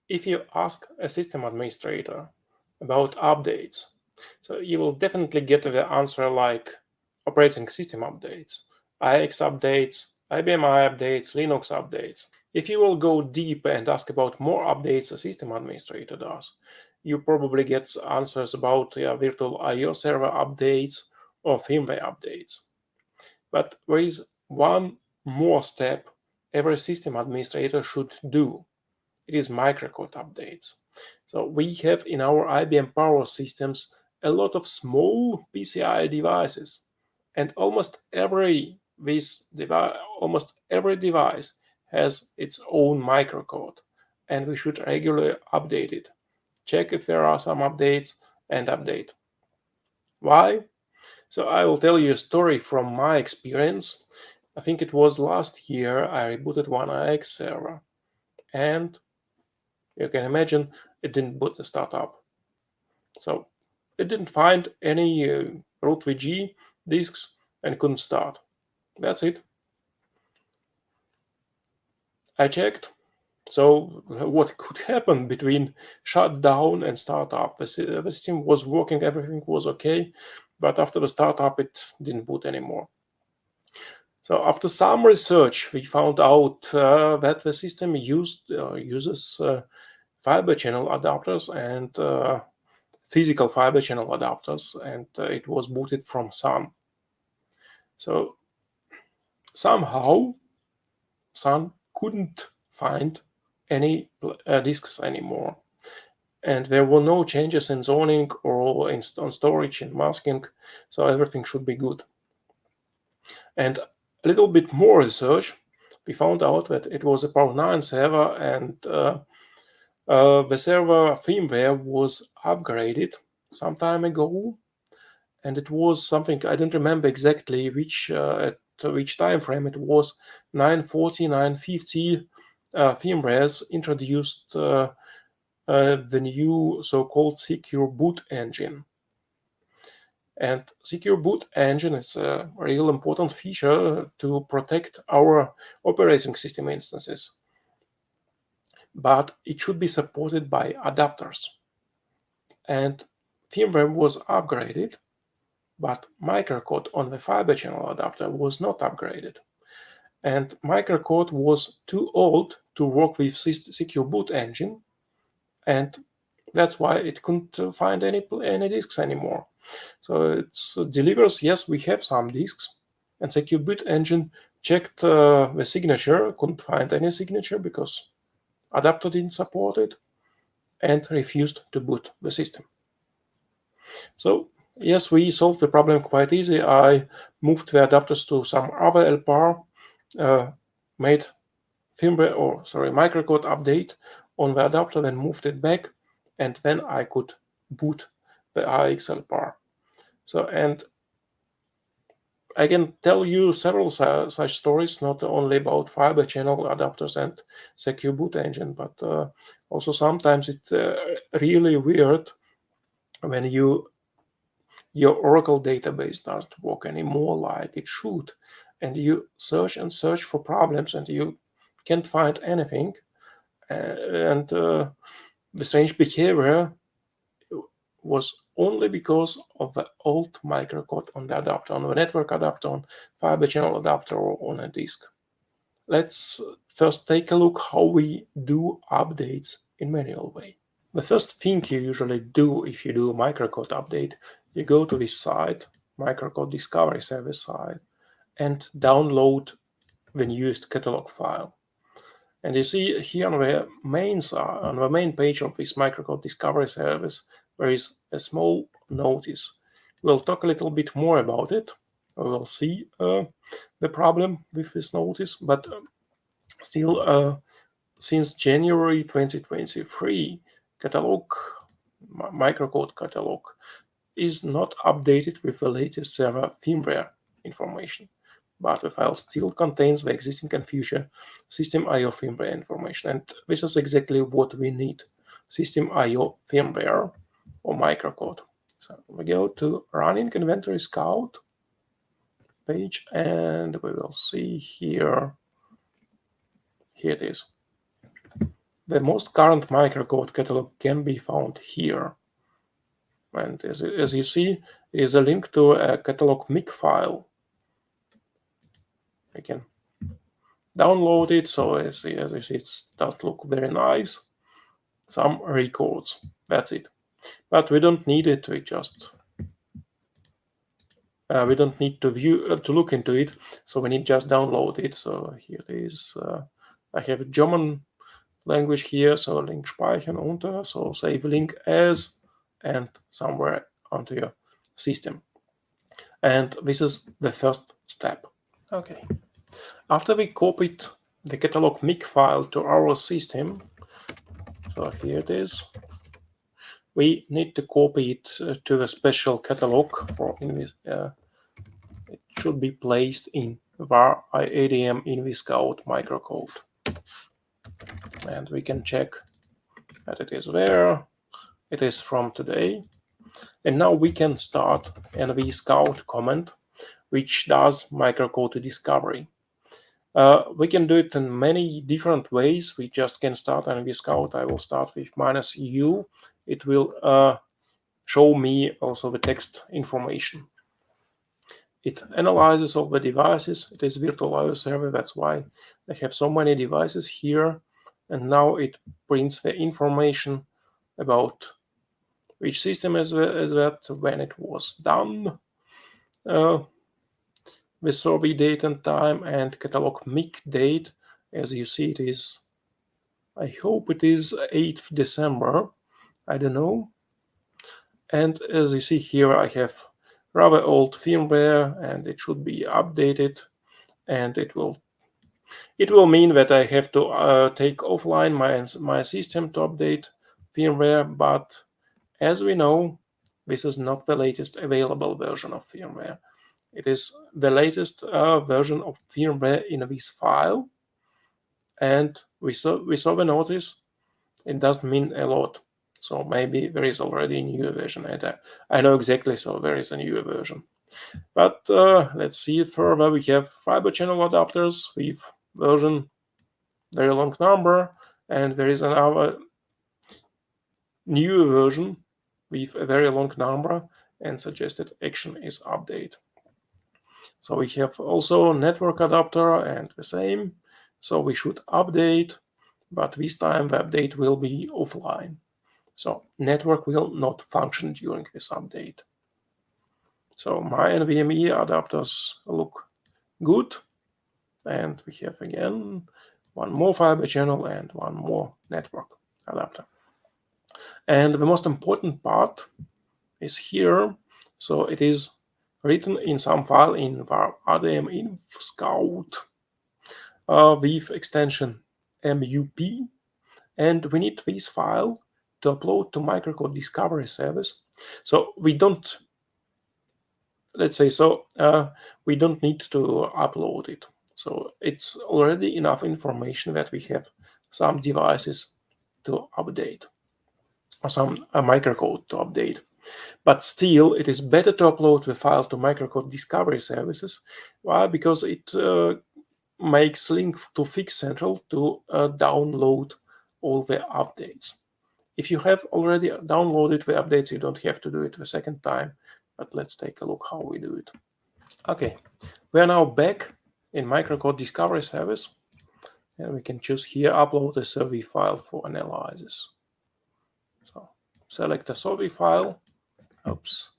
If you ask a system administrator about updates, so you will definitely get the answer like operating system updates, IX updates, IBM I updates, Linux updates. If you will go deep and ask about more updates a system administrator does, you probably get answers about virtual I/O server updates or firmware updates. But there is one more step every system administrator should do. It is microcode updates. So we have in our IBM Power systems a lot of small PCI devices, and almost every device has its own microcode, and we should regularly update it. Check if there are some updates and update. Why? So I will tell you a story from my experience. I think it was last year I rebooted one IX server, and you can imagine it didn't boot the startup. So it didn't find any root VG disks and couldn't start. That's it. I checked. So what could happen between shutdown and startup? The system was working, everything was okay, but after the startup, it didn't boot anymore. So after some research, we found out that the system uses fiber channel adapters and physical fiber channel adapters, and it was booted from Sun. So somehow Sun couldn't find any disks anymore, and there were no changes in zoning or on storage and masking, so everything should be good. And a little bit more research, we found out that it was a Power 9 server, and the server firmware was upgraded some time ago, and it was something I don't remember exactly at which time frame it was. 940, 950 firmwares introduced the new so-called secure boot engine. And secure boot engine is a real important feature to protect our operating system instances. But it should be supported by adapters. And firmware was upgraded, but microcode on the fiber channel adapter was not upgraded. And microcode was too old to work with secure boot engine, and that's why it couldn't find any disks anymore. So it delivers, yes, we have some disks, and secure boot engine checked the signature, couldn't find any signature because adapter didn't support it, and refused to boot the system. So yes, we solved the problem quite easy. I moved the adapters to some other LPAR, made microcode update on the adapter, then moved it back, and then I could boot the IX LPAR. So, and I can tell you several such stories, not only about fiber channel adapters and secure boot engine, but also sometimes it's really weird when your Oracle database doesn't work anymore like it should, and you search and search for problems and you can't find anything, and the strange behavior was only because of the old microcode on the adapter, on the network adapter, on fiber channel adapter, or on a disk. Let's first take a look how we do updates in manual way. The first thing you usually do if you do a microcode update, you go to this site, Microcode Discovery Service site, and download the newest catalog file. And you see here on the main page of this Microcode Discovery Service, there is a small notice. We'll talk a little bit more about it. We will see the problem with this notice, but still, since January 2023, microcode catalog is not updated with the latest server firmware information, but the file still contains the existing and future system I/O firmware information, and this is exactly what we need: system I/O firmware or microcode. So we go to Running Inventory Scout page, and we will see here. Here it is. The most current microcode catalog can be found here. And as you see, there is a link to a catalog mic file. I can download it, so as you see, it does look very nice. Some records, that's it. But we don't need it. We don't need to view to look into it, so we need just download it. So here it is. I have German language here, so link speichern unter, so save link as, and somewhere onto your system. And this is the first step. Okay. After we copied the catalog mic file to our system, so here it is, we need to copy it to a special catalog for it should be placed in var IADM InvScout microcode. And we can check that it is there. It is from today. And now we can start nvscout command, which does microcode discovery. We can do it in many different ways. We just can start nvscout. I will start with -u. It will show me also the text information. It analyzes all the devices. It is virtual I/O server. That's why I have so many devices here. And now it prints the information about which system is that, when it was done, the survey date and time, and catalog mic date. As you see, it is, I hope it is 8th December. I don't know. And as you see here, I have rather old firmware, and it should be updated, and it will mean that I have to take offline my system to update firmware. But as we know, this is not the latest available version of firmware. It is the latest version of firmware in this file, and we saw the notice. It doesn't mean a lot. So maybe there is already a newer version. And I know exactly, so there is a newer version. But let's see it further. We have fiber channel adapters with version very long number, and there is another new version with a very long number, and suggested action is update. So we have also network adapter and the same. So we should update, but this time the update will be offline. So network will not function during this update. So my NVMe adapters look good. And we have again one more fiber channel and one more network adapter. And the most important part is here. So it is written in some file in var IBM InvScout with extension MUP. And we need this file to upload to microcode discovery service. So we don't, let's say so, we don't need to upload it. So it's already enough information that we have some devices to update, or some microcode to update. But still, it is better to upload the file to microcode discovery services. Why? Because it makes link to Fix Central to download all the updates. If you have already downloaded the updates, you don't have to do it the second time. But let's take a look how we do it. Okay, we are now back in microcode discovery service, and we can choose here upload a survey file for analysis. So select a survey file. Oops,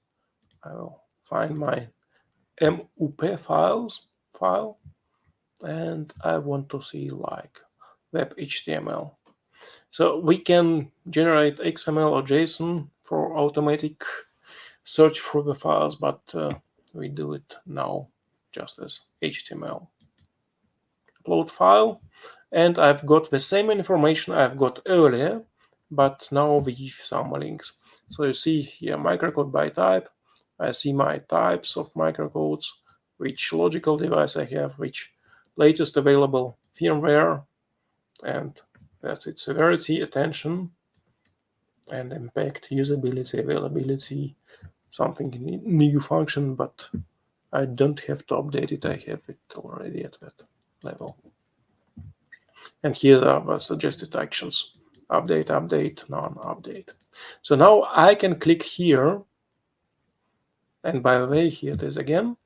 I will find my MUP file, and I want to see like web HTML. So we can generate XML or JSON for automatic search for the files, but we do it now just as HTML. Upload file, and I've got the same information I've got earlier, but now with some links. So you see here microcode by type. I see my types of microcodes, which logical device I have, which latest available firmware, and that's its severity, attention, and impact, usability, availability, something new function, but I don't have to update it. I have it already at that level. And here are the suggested actions: update, update, non-update. So now I can click here, and by the way, here it is again,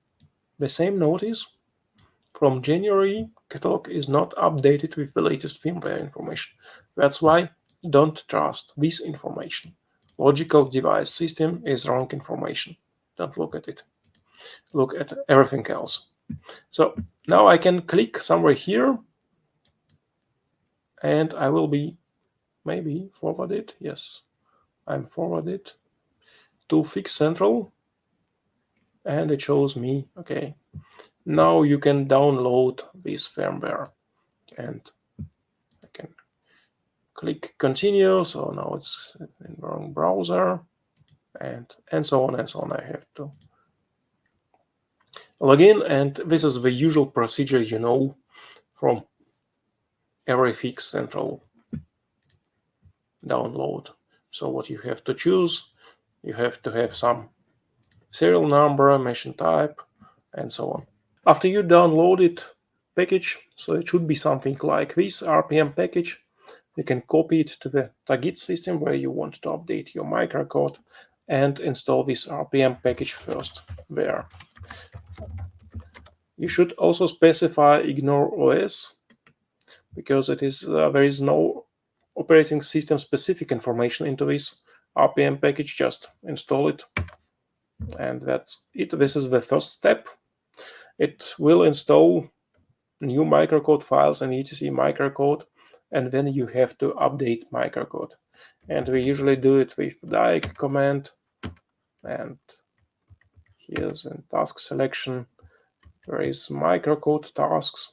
the same notice. From January, catalog is not updated with the latest firmware information. That's why don't trust this information. Logical device system is wrong information. Don't look at it. Look at everything else. So now I can click somewhere here, and I will be maybe forwarded. Yes, I'm forwarded to Fix Central, and it shows me, okay, now you can download this firmware, and I can click continue. So now it's in the wrong browser, and so on and so on. I have to log in, and this is the usual procedure, you know, from every Fix Central download. So what you have to choose, you have to have some serial number, machine type, and so on. After you download it package, so it should be something like this RPM package. You can copy it to the target system where you want to update your microcode and install this RPM package first there. You should also specify ignore OS, because it is there is no operating system specific information into this RPM package. Just install it, and that's it. This is the first step. It will install new microcode files and etc microcode, and then you have to update microcode. And we usually do it with diag command, and here's in task selection there is microcode tasks,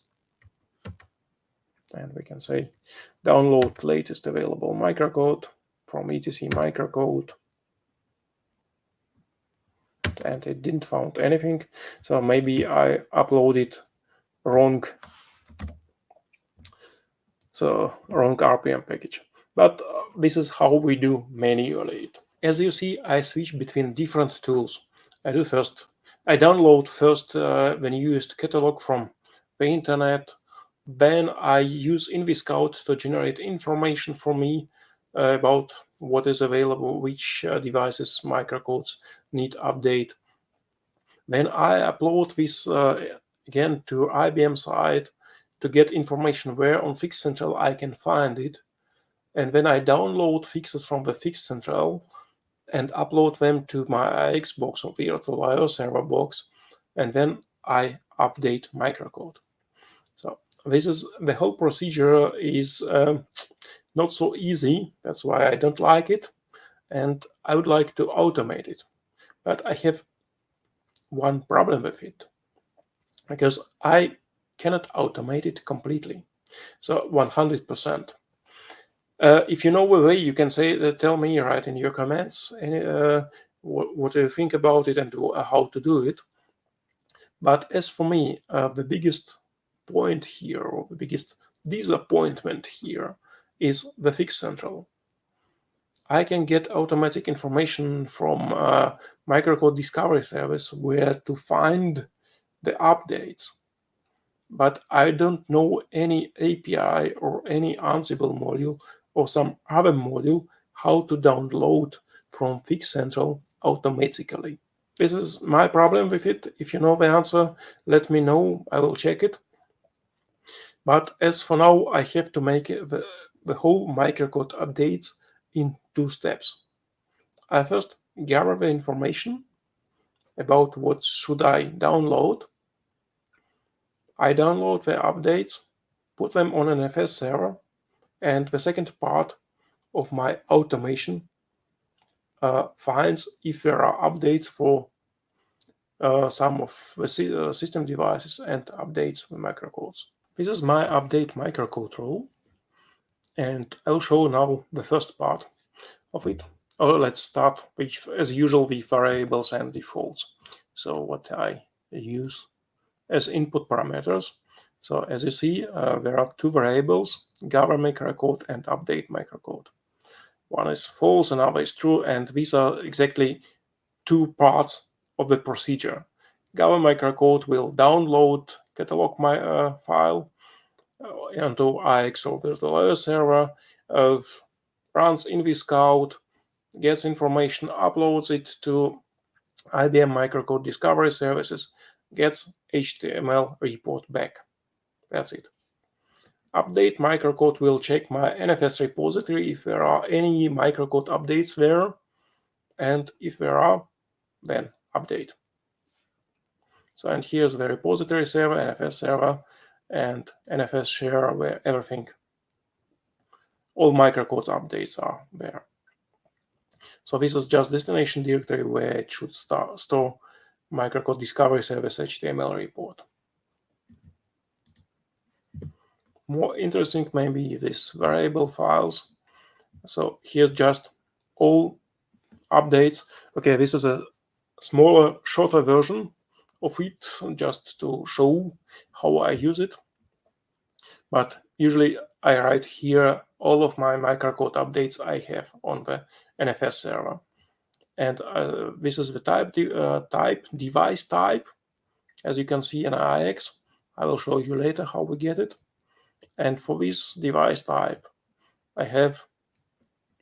and we can say download latest available microcode from etc microcode, and it didn't found anything, so maybe I uploaded wrong RPM package. But this is how we do manually. As you see, I switch between different tools. I download first the newest catalog from the internet. Then I use InVisCout to generate information for me about what is available, which devices microcodes need update. Then I upload this again to IBM site to get information where on Fix Central I can find it. And then I download fixes from the Fix Central and upload them to my Xbox or virtual IO server box, and then I update microcode. So this is the whole procedure is not so easy. That's why I don't like it, and I would like to automate it. But I have one problem with it, because I cannot automate it completely. So 100%. If you know a way, you can say, tell me, right in your comments, what do you think about it and how to do it. But as for me, the biggest point here, or the biggest disappointment here, is the Fix Central. I can get automatic information from Microcode Discovery Service where to find the updates, but I don't know any API or any Ansible module or some other module how to download from Fix Central automatically. This is my problem with it. If you know the answer, let me know. I will check it. But as for now, I have to make the whole microcode updates in 2 steps. I first gather the information about what should I download. I download the updates, put them on an FS server, and the second part of my automation finds if there are updates for some of the system devices and updates the microcodes. This is my update microcode rule, and I'll show now the first part of it. Let's start with, as usual, with variables and defaults. So what I use as input parameters. So as you see, there are 2 variables, gather microcode and update microcode. One is false, another is true, and these are exactly 2 parts of the procedure. Gather microcode will download catalog file, onto IX or virtual server, runs InvScout, gets information, uploads it to IBM Microcode Discovery Services, gets HTML report back. That's it. Update microcode will check my NFS repository if there are any microcode updates there, and if there are, then update. So, and here's the repository server, NFS server, and NFS share where everything, all microcodes updates are there. So this is just destination directory where it should store microcode discovery service HTML report. More interesting maybe this variable files. So here's just all updates. Okay, this is a smaller, shorter version of it, just to show how I use it. But usually I write here all of my microcode updates I have on the NFS server. And this is the type, device type. As you can see in IX, I will show you later how we get it. And for this device type, I have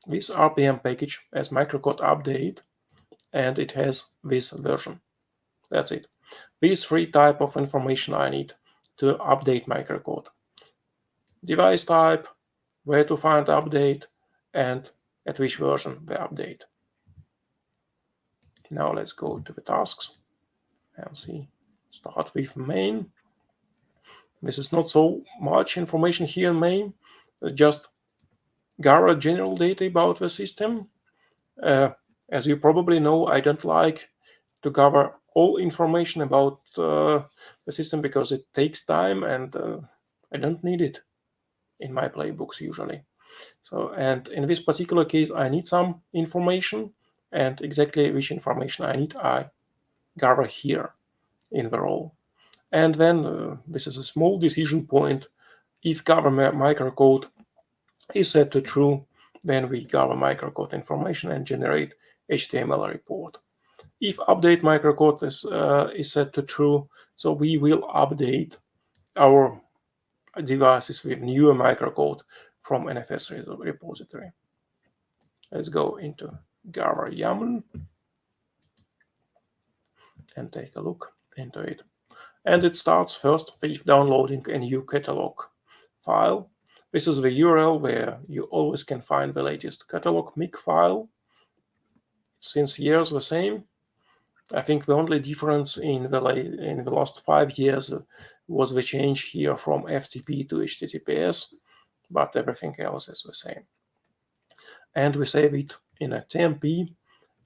this RPM package as microcode update, and it has this version. That's it. These three types of information I need to update microcode: device type, where to find update, and at which version the update. Now let's go to the tasks and see. Start with main. This is not so much information here in main, just gather general data about the system. As you probably know, I don't like to gather all information about the system because it takes time, and I don't need it in my playbooks usually. So, and in this particular case, I need some information, and exactly which information I need, I gather here in the role. And then this is a small decision point. If gather microcode is set to true, then we gather microcode information and generate HTML report. If update microcode is set to true, so we will update our devices with newer microcode from NFS repository. Let's go into gather YAML and take a look into it. And it starts first with downloading a new catalog file. This is the URL where you always can find the latest catalog MIC file. Since years the same. I think the only difference in the last 5 years was the change here from FTP to HTTPS, but everything else is the same. And we save it in a TMP.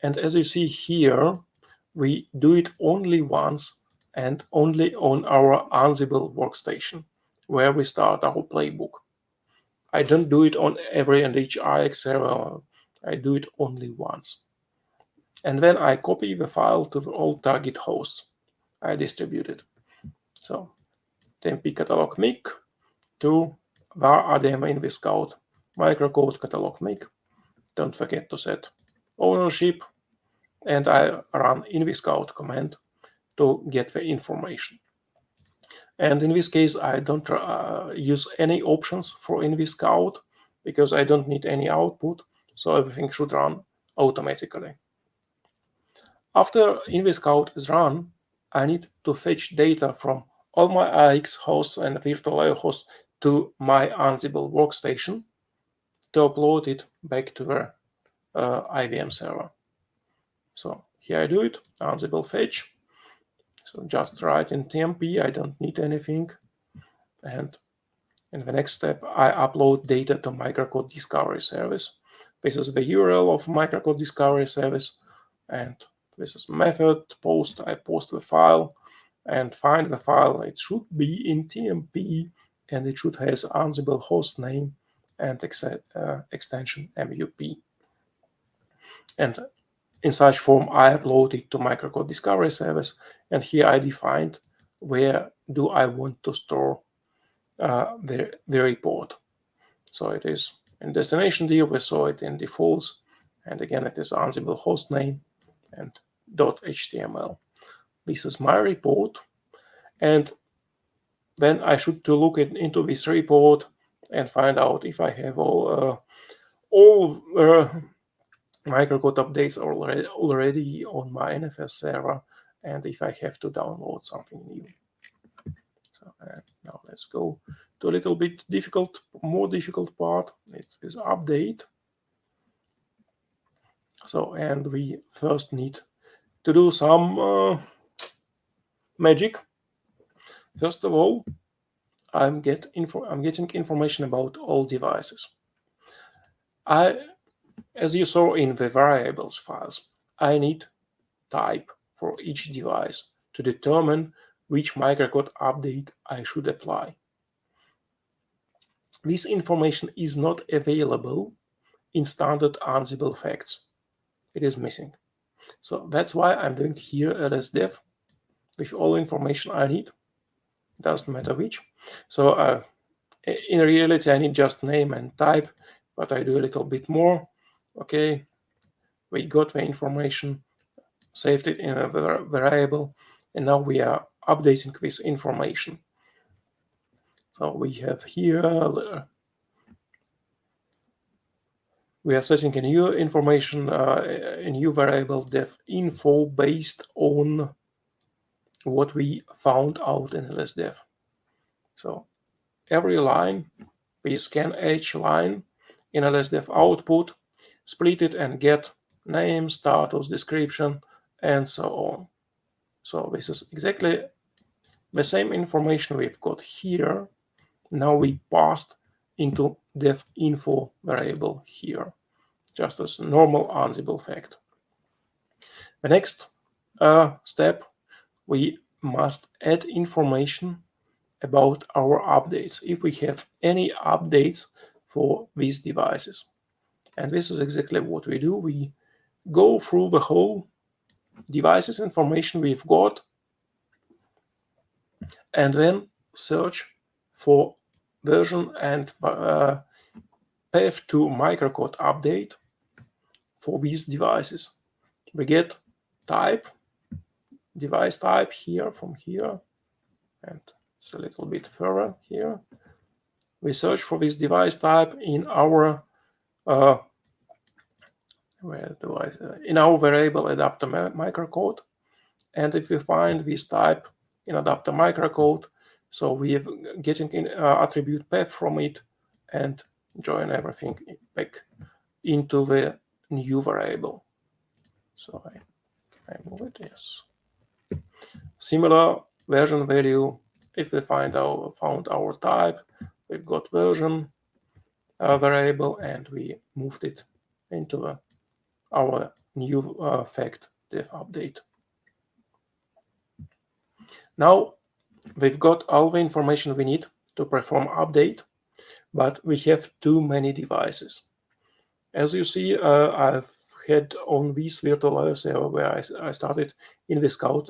And as you see here, we do it only once and only on our Ansible workstation, where we start our playbook. I don't do it on every and each IX server. I do it only once. And then I copy the file to all target hosts I distributed. So TMP catalog MIC to var adm InvScout microcode catalog MIC. Don't forget to set ownership, and I run InvScout command to get the information. And in this case, I don't use any options for InvScout because I don't need any output, so everything should run automatically. After InvScout is run, I need to fetch data from all my IX hosts and virtual IO hosts to my Ansible workstation to upload it back to the IBM server. So here I do it, Ansible fetch. So just write in TMP, I don't need anything. And in the next step, I upload data to Microcode Discovery Service. This is the URL of Microcode Discovery Service, and this is method post. I post the file and find the file. It should be in TMP, and it should have Ansible host name and extension MUP. And in such form, I upload it to Microcode Discovery Service, and here I defined where do I want to store the report. So it is in destination dir, we saw it in defaults, and again it is Ansible host name and .html. This is my report, and then I should to look into this report and find out if I have all microcode updates already on my NFS server, and if I have to download something new. So now let's go to a little bit more difficult part. It's this update. So, and we first need to do some magic. First of all, I'm getting information about all devices. As you saw in the variables files, I need type for each device to determine which microcode update I should apply. This information is not available in standard Ansible facts. It is missing. So that's why I'm doing here lsdev with all information I need. Doesn't matter which. So in reality, I need just name and type, but I do a little bit more. Okay, we got the information, saved it in a variable, and now we are updating this information. So we have here, we are setting a new information, a new variable def info based on what we found out in lsdev. So every line, we scan each line in lsdev output, split it and get name, status, description, and so on. So this is exactly the same information we've got here. Now we passed into def info variable here, just as normal Ansible fact. The next step, we must add information about our updates, if we have any updates for these devices. And this is exactly what we do. We go through the whole devices information we've got and then search for version and path to microcode update for these devices. We get type, device type here from here, and it's a little bit further here. We search for this device type in our in our variable adapter microcode, and if we find this type in adapter microcode, so we are getting in attribute path from it and join everything back into the new variable. So I move it? Yes. Similar version value. If we found our type, we've got version variable, and we moved it into our new fact def update. Now we've got all the information we need to perform update, but we have too many devices. As you see, I've had on this virtual server where I started in the Scout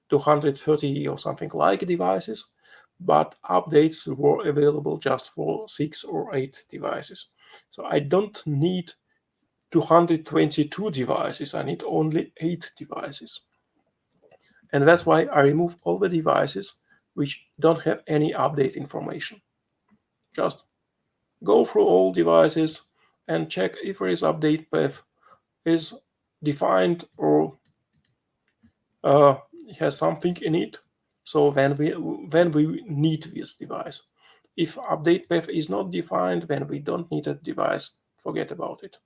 230 or something like devices, but updates were available just for 6 or 8 devices. So I don't need 222 devices, I need only 8 devices. And that's why I remove all the devices which don't have any update information. Just go through all devices and check if there is update path is defined or has something in it. So when we need this device. If update path is not defined, then we don't need a device. Forget about it.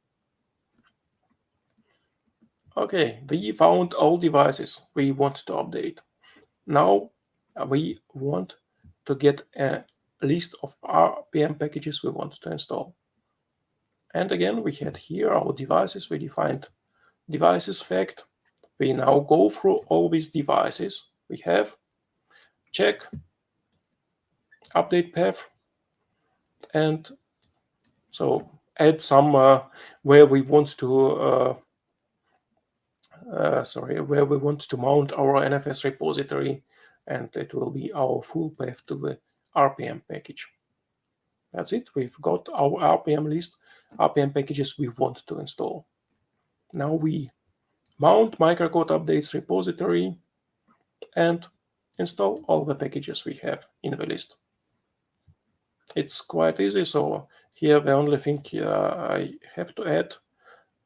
Okay, we found all devices we want to update. Now we want to get a list of RPM packages we want to install. And again, we had here our devices. We defined devices fact. We now go through all these devices we have, check update path, and so add some where we want to where we want to mount our NFS repository, and it will be our full path to the RPM package. That's it. We've got our RPM list, RPM packages we want to install. Now we mount microcode updates repository, and install all the packages we have in the list. It's quite easy. So here the only thing I have to add,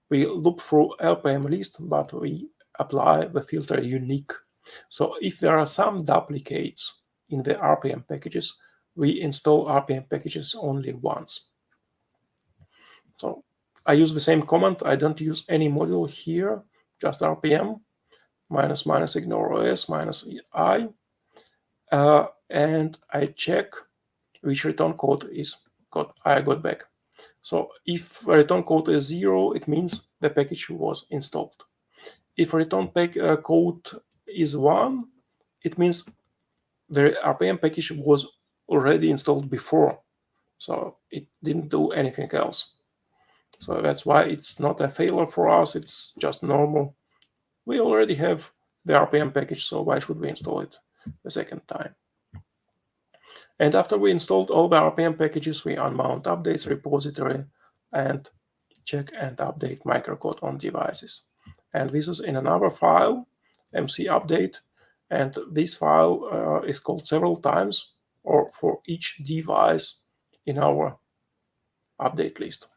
we loop through RPM list, but we apply the filter unique. So if there are some duplicates in the RPM packages, we install RPM packages only once. So I use the same command. I don't use any module here, just RPM -- ignore OS -I, and I check which return code I got back. So if the return code is 0, it means the package was installed. If return code is 1, it means the RPM package was already installed before, so it didn't do anything else. So that's why it's not a failure for us, it's just normal. We already have the RPM package, so why should we install it a second time? And after we installed all the RPM packages, we unmount updates repository and check and update microcode on devices. And this is in another file, MC update, and this file is called several times or for each device in our update list.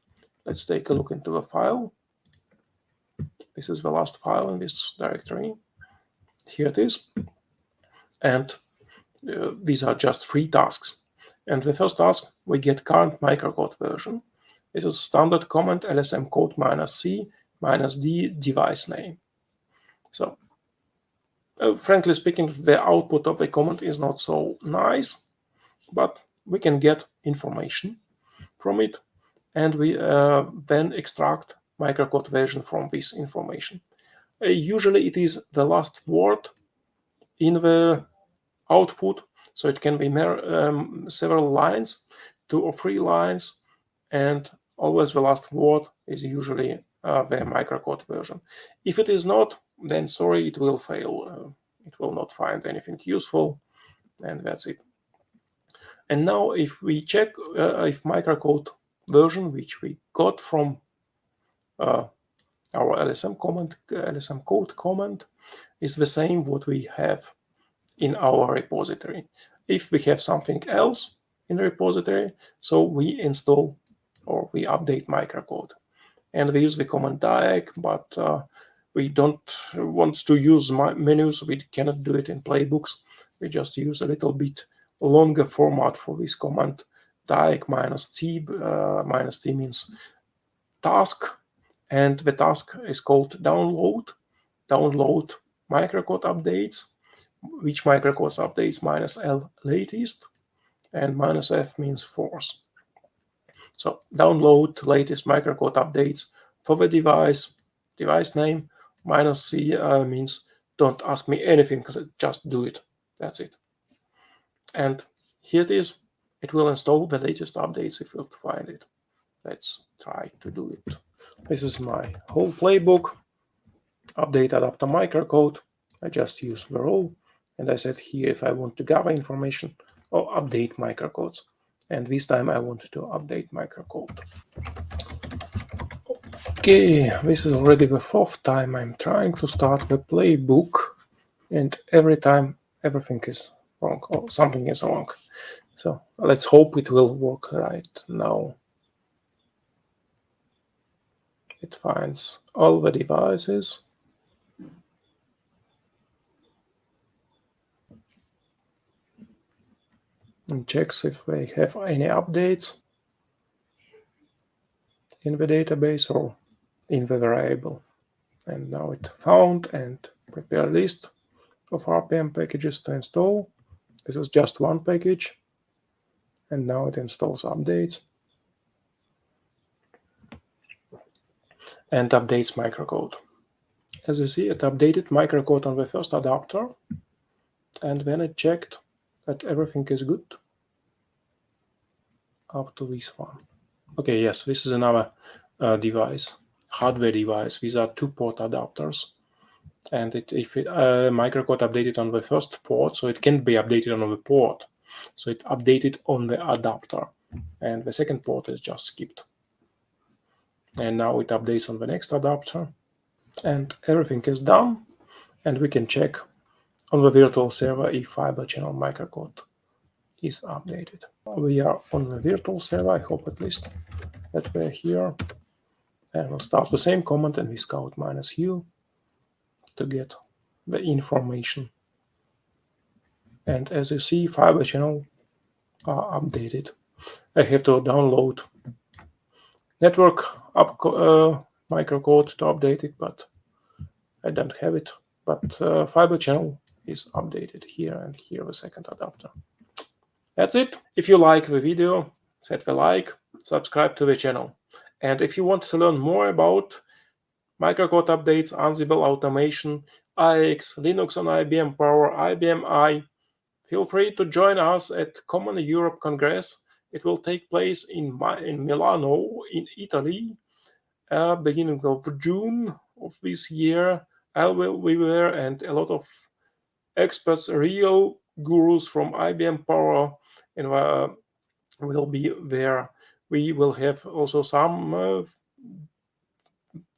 Let's take a look into the file. This is the last file in this directory. Here it is. And these are just 3 tasks. And the first task, we get current microcode version. This is standard command lsm code -c -d device name. So frankly speaking, the output of the command is not so nice, but we can get information from it, and we then extract microcode version from this information. Usually it is the last word in the output, so it can be several lines, 2 or 3 lines, and always the last word is usually the microcode version. If it is not, then sorry, it will fail. It will not find anything useful, and that's it. And now if we check if microcode version, which we got from our lsm code command, is the same what we have in our repository. If we have something else in the repository, so we install or we update microcode. And we use the command diag, but we don't want to use menus. We cannot do it in playbooks. We just use a little bit longer format for this command. Diag -t, -t means task, and the task is called download microcode updates, which microcode updates -l latest, and -f means force. So download latest microcode updates for the device name. -c means don't ask me anything, just do it. That's it. And here it is. It will install the latest updates if you find it. Let's try to do it. This is my whole playbook. Update adapter microcode. I just use the role, and I said here if I want to gather information or update microcodes. And this time I wanted to update microcode. Okay, this is already the 4th time I'm trying to start the playbook, and every time everything is wrong or something is wrong. So let's hope it will work right now. It finds all the devices. And checks if they have any updates in the database or in the variable. And now it found and prepare a list of RPM packages to install. This is just one package, and now it installs updates and updates microcode. As you see, it updated microcode on the first adapter, and then it checked that everything is good up to this one. Okay, yes, this is another device, hardware device. These are 2-port adapters, and if microcode updated on the first port, so it can't be updated on the port. So it updated on the adapter, and the second port is just skipped. And now it updates on the next adapter, and everything is done, and we can check on the virtual server if fiber channel microcode is updated. We are on the virtual server, I hope at least that we're here. And we'll start the same command and we scout -u to get the information. And as you see, fiber channel are updated. I have to download network microcode to update it, but I don't have it. But fiber channel is updated here and here the second adapter. That's it. If you like the video, set the like, subscribe to the channel. And if you want to learn more about microcode updates, Ansible automation, IX, Linux on IBM Power, IBM I, feel free to join us at Common Europe Congress. It will take place in Milano, in Italy, beginning of June of this year. I will be there, and a lot of experts, real gurus from IBM Power, and will be there. We will have also some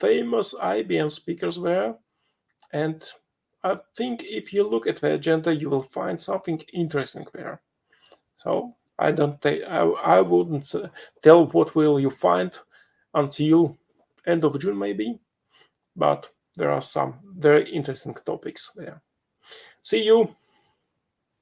famous IBM speakers there, and I think if you look at the agenda, you will find something interesting there. So I wouldn't tell what will you find until end of June maybe, but there are some very interesting topics there. See you.